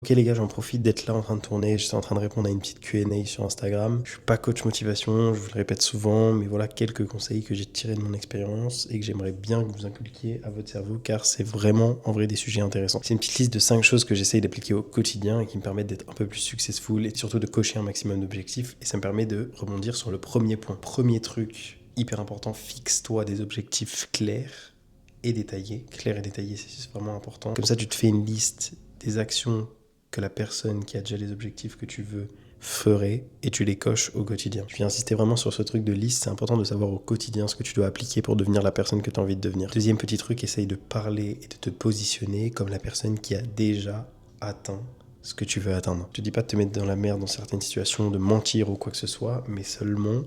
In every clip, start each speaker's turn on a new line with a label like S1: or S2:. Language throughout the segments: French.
S1: Ok les gars, j'en profite d'être là en train de tourner, j'étais en train de répondre à une petite Q&A sur Instagram. Je suis pas coach motivation, je vous le répète souvent, mais voilà quelques conseils que j'ai tirés de mon expérience et que j'aimerais bien que vous inculquiez à votre cerveau car c'est vraiment en vrai des sujets intéressants. C'est une petite liste de 5 choses que j'essaye d'appliquer au quotidien et qui me permettent d'être un peu plus successful et surtout de cocher un maximum d'objectifs et ça me permet de rebondir sur le premier point. Premier truc hyper important, fixe-toi des objectifs clairs et détaillés. Clair et détaillé, c'est vraiment important. Comme ça, tu te fais une liste des actions que la personne qui a déjà les objectifs que tu veux ferait et tu les coches au quotidien. Je vais insister vraiment sur ce truc de liste, c'est important de savoir au quotidien ce que tu dois appliquer pour devenir la personne que tu as envie de devenir. Deuxième petit truc, essaye de parler et de te positionner comme la personne qui a déjà atteint ce que tu veux atteindre. Je te dis pas de te mettre dans la merde dans certaines situations, de mentir ou quoi que ce soit, mais seulement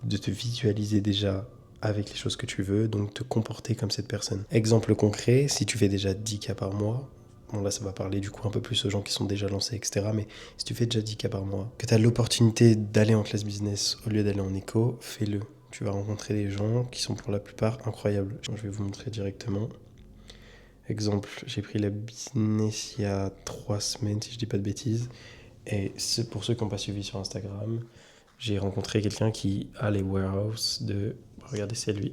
S1: de te visualiser déjà avec les choses que tu veux, donc te comporter comme cette personne. Exemple concret, si tu fais déjà 10K par mois, bon là ça va parler du coup un peu plus aux gens qui sont déjà lancés, etc. Mais si tu fais déjà 10K par mois, que tu as l'opportunité d'aller en classe business au lieu d'aller en éco, fais-le. Tu vas rencontrer des gens qui sont pour la plupart incroyables. Je vais vous montrer directement. Exemple, j'ai pris la business il y a 3 semaines, si je dis pas de bêtises. Et pour ceux qui n'ont pas suivi sur Instagram, j'ai rencontré quelqu'un qui a les warehouses de... Regardez, c'est lui.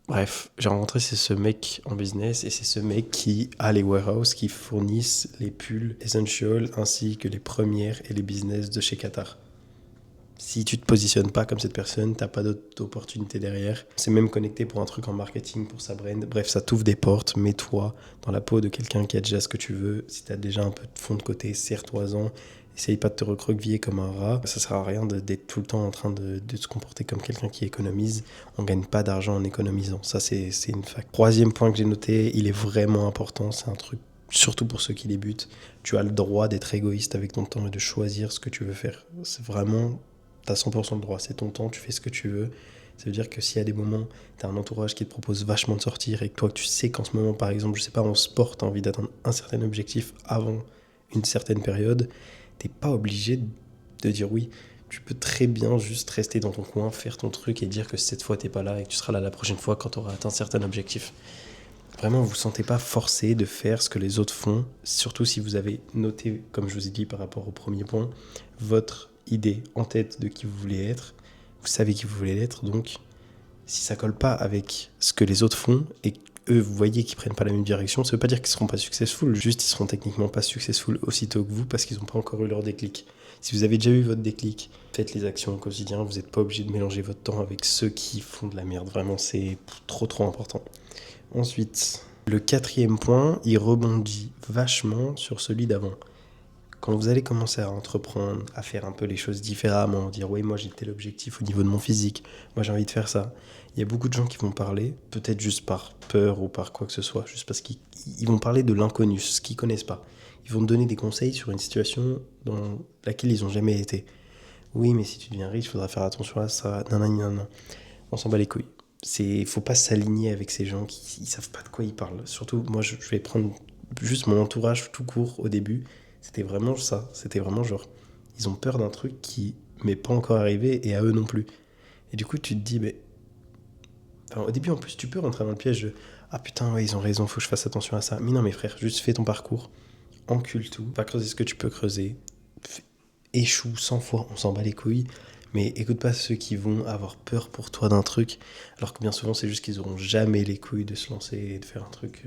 S1: Bref, j'ai rencontré ce mec en business et c'est ce mec qui a les warehouses qui fournissent les pulls Essential ainsi que les premières et les business de chez Qatar. Si tu te positionnes pas comme cette personne, t'as pas d'autre opportunité derrière. C'est même connecté pour un truc en marketing, pour sa brand. Bref, ça t'ouvre des portes. Mets-toi dans la peau de quelqu'un qui a déjà ce que tu veux. Si t'as déjà un peu de fond de côté, serre-toi-en. Essaye pas de te recroqueviller comme un rat. Ça sert à rien d'être tout le temps en train de se comporter comme quelqu'un qui économise. On gagne pas d'argent en économisant. Ça, c'est une fact. Troisième point que j'ai noté, il est vraiment important. C'est un truc, surtout pour ceux qui débutent. Tu as le droit d'être égoïste avec ton temps et de choisir ce que tu veux faire. C'est vraiment... T'as 100% de droit, c'est ton temps, tu fais ce que tu veux. Ça veut dire que s'il y a des moments, t'as un entourage qui te propose vachement de sortir et que toi, tu sais qu'en ce moment, par exemple, je sais pas, en sport, t'as envie d'atteindre un certain objectif avant une certaine période, t'es pas obligé de dire oui. Tu peux très bien juste rester dans ton coin, faire ton truc et dire que cette fois, t'es pas là et que tu seras là la prochaine fois quand t'auras atteint un certain objectif. Vraiment, vous ne vous sentez pas forcé de faire ce que les autres font, surtout si vous avez noté, comme je vous ai dit par rapport au premier point, votre idée en tête de qui vous voulez être. Vous savez qui vous voulez être, donc si ça colle pas avec ce que les autres font et eux, vous voyez qu'ils prennent pas la même direction, ça veut pas dire qu'ils seront pas successful, juste ils seront techniquement pas successful aussitôt que vous parce qu'ils n'ont pas encore eu leur déclic. Si vous avez déjà eu votre déclic, faites les actions au quotidien, vous n'êtes pas obligé de mélanger votre temps avec ceux qui font de la merde. Vraiment, c'est trop important. Ensuite, le quatrième point, il rebondit vachement sur celui d'avant. Quand vous allez commencer à entreprendre, à faire un peu les choses différemment, dire oui, moi j'ai tel objectif au niveau de mon physique, moi j'ai envie de faire ça. Il y a beaucoup de gens qui vont parler, peut-être juste par peur ou par quoi que ce soit, juste parce qu'ils vont parler de l'inconnu, ce qu'ils connaissent pas. Ils vont te donner des conseils sur une situation dans laquelle ils n'ont jamais été. Oui, mais si tu deviens riche, il faudra faire attention à ça. Non, non, non, non. On s'en bat les couilles. Faut pas s'aligner avec ces gens qui savent pas de quoi ils parlent. Surtout, moi, je vais prendre juste mon entourage tout court au début. C'était vraiment ça. C'était vraiment genre, ils ont peur d'un truc qui m'est pas encore arrivé et à eux non plus. Et du coup, tu te dis, mais. Enfin, au début, en plus, tu peux rentrer dans le piège de ah putain, ouais, ils ont raison, faut que je fasse attention à ça. Mais non, mes frères, juste fais ton parcours, encule tout, va creuser ce que tu peux creuser, échoue 100 fois, on s'en bat les couilles. Mais écoute pas ceux qui vont avoir peur pour toi d'un truc, alors que bien souvent c'est juste qu'ils auront jamais les couilles de se lancer et de faire un truc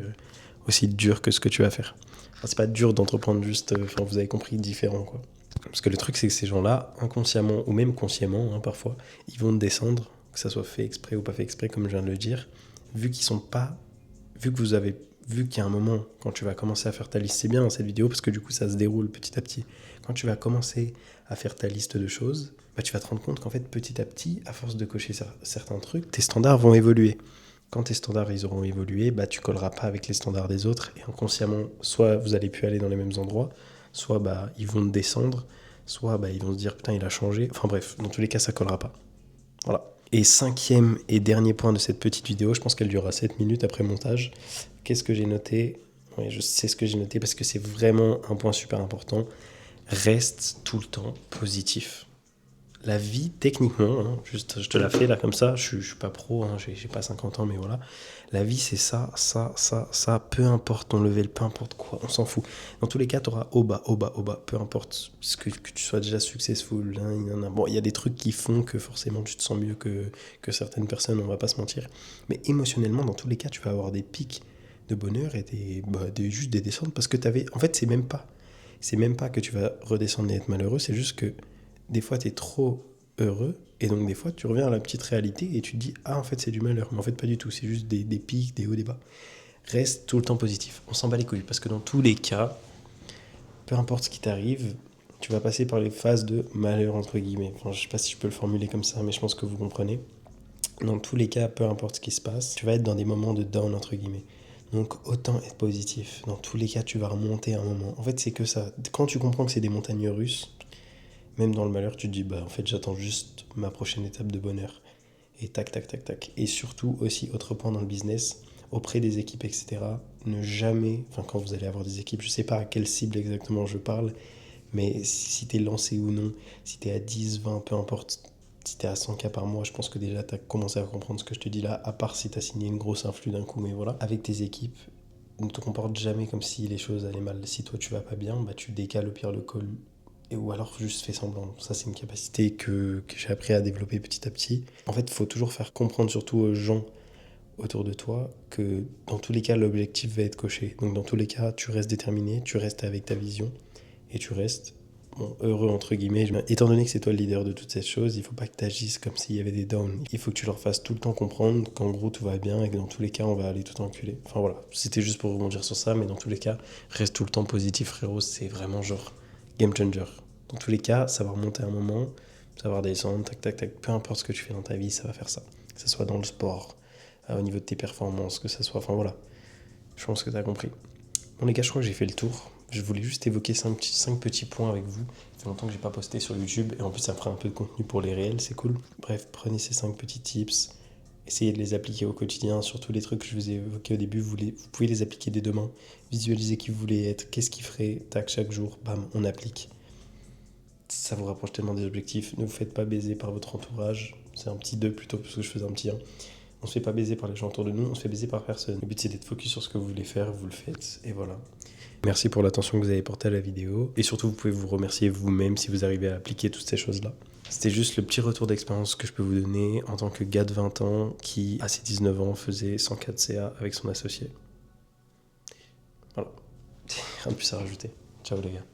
S1: aussi dur que ce que tu vas faire. Enfin, c'est pas dur d'entreprendre juste, enfin vous avez compris, différent quoi. Parce que le truc c'est que ces gens-là, inconsciemment ou même consciemment parfois, ils vont te descendre, que ça soit fait exprès ou pas fait exprès comme je viens de le dire, vu qu'ils sont pas, vu que vous avez vu qu'il y a un moment, quand tu vas commencer à faire ta liste, c'est bien dans cette vidéo parce que du coup ça se déroule petit à petit. Quand tu vas commencer à faire ta liste de choses, bah, tu vas te rendre compte qu'en fait petit à petit, à force de cocher certains trucs, tes standards vont évoluer. Quand tes standards ils auront évolué, bah, tu colleras pas avec les standards des autres et inconsciemment, soit vous allez plus aller dans les mêmes endroits, soit bah, ils vont te descendre, soit bah, ils vont se dire putain il a changé. Enfin bref, dans tous les cas ça collera pas. Voilà. Et cinquième et dernier point de cette petite vidéo, je pense qu'elle durera 7 minutes après montage. Qu'est-ce que j'ai noté ? Ouais, je sais ce que j'ai noté parce que c'est vraiment un point super important. Reste tout le temps positif. La vie, techniquement, hein, juste, je te la fais là comme ça, je suis pas pro, hein, j'ai pas 50 ans, mais voilà. La vie, c'est ça, peu importe ton level, peu importe quoi, on s'en fout. Dans tous les cas, tu auras au bas, peu importe que tu sois déjà successful. Hein, bon, il y a des trucs qui font que forcément tu te sens mieux que certaines personnes, on va pas se mentir. Mais émotionnellement, dans tous les cas, tu vas avoir des pics de bonheur et juste des descentes parce que t'avais. En fait, c'est même pas que tu vas redescendre et être malheureux, c'est juste que des fois, tu es trop heureux, et donc des fois, tu reviens à la petite réalité et tu te dis, ah, en fait, c'est du malheur. Mais en fait, pas du tout, c'est juste des pics, des hauts, des bas. Reste tout le temps positif. On s'en bat les couilles, parce que dans tous les cas, peu importe ce qui t'arrive, tu vas passer par les phases de malheur, entre guillemets. Enfin, je sais pas si je peux le formuler comme ça, mais je pense que vous comprenez. Dans tous les cas, peu importe ce qui se passe, tu vas être dans des moments de down, entre guillemets. Donc autant être positif. Dans tous les cas, tu vas remonter un moment. En fait, c'est que ça. Quand tu comprends que c'est des montagnes russes, même dans le malheur, tu te dis, bah en fait, j'attends juste ma prochaine étape de bonheur. Et tac, tac, tac, tac. Et surtout, aussi, autre point dans le business, auprès des équipes, etc., ne jamais, enfin, quand vous allez avoir des équipes, je sais pas à quelle cible exactement je parle, mais si t'es lancé ou non, si t'es à 10, 20, peu importe, si t'es à 100K par mois, je pense que déjà t'as commencé à comprendre ce que je te dis là, à part si t'as signé une grosse influx d'un coup, mais voilà. Avec tes équipes, ne te comporte jamais comme si les choses allaient mal. Si toi tu vas pas bien, bah tu décales au pire le call ou alors juste fais semblant. Ça, c'est une capacité que j'ai appris à développer petit à petit. En fait, il faut toujours faire comprendre, surtout aux gens autour de toi, que dans tous les cas, l'objectif va être coché. Donc, dans tous les cas, tu restes déterminé, tu restes avec ta vision et tu restes heureux, entre guillemets. Étant donné que c'est toi le leader de toutes ces choses, il ne faut pas que tu agisses comme s'il y avait des downs. Il faut que tu leur fasses tout le temps comprendre qu'en gros, tout va bien et que dans tous les cas, on va aller tout enculer. Enfin voilà, c'était juste pour rebondir sur ça, mais dans tous les cas, reste tout le temps positif, frérot. C'est vraiment genre game changer. Dans tous les cas, ça va remonter un moment, ça va redescendre, tac, tac, tac. Peu importe ce que tu fais dans ta vie, ça va faire ça. Que ce soit dans le sport, au niveau de tes performances, que ça soit... Enfin voilà, je pense que tu as compris. Bon les gars, je crois que j'ai fait le tour. Je voulais juste évoquer 5 petits points avec vous. Ça fait longtemps que j'ai pas posté sur YouTube et en plus ça me fera un peu de contenu pour les réels, c'est cool. Bref, prenez ces 5 petits tips, essayez de les appliquer au quotidien, surtout les trucs que je vous ai évoqués au début, vous pouvez les appliquer dès demain. Visualisez qui vous voulez être, qu'est-ce qui ferait, tac, chaque jour, bam, on applique. Ça vous rapproche tellement des objectifs. Ne vous faites pas baiser par votre entourage. C'est un petit 2 plutôt, parce que je faisais un petit 1. On se fait pas baiser par les gens autour de nous, on se fait baiser par personne. Le but c'est d'être focus sur ce que vous voulez faire, vous le faites, et voilà. Merci pour l'attention que vous avez portée à la vidéo. Et surtout, vous pouvez vous remercier vous-même si vous arrivez à appliquer toutes ces choses-là. C'était juste le petit retour d'expérience que je peux vous donner en tant que gars de 20 ans qui, à ses 19 ans, faisait 104 CA avec son associé. Voilà. Rien de plus à rajouter. Ciao les gars.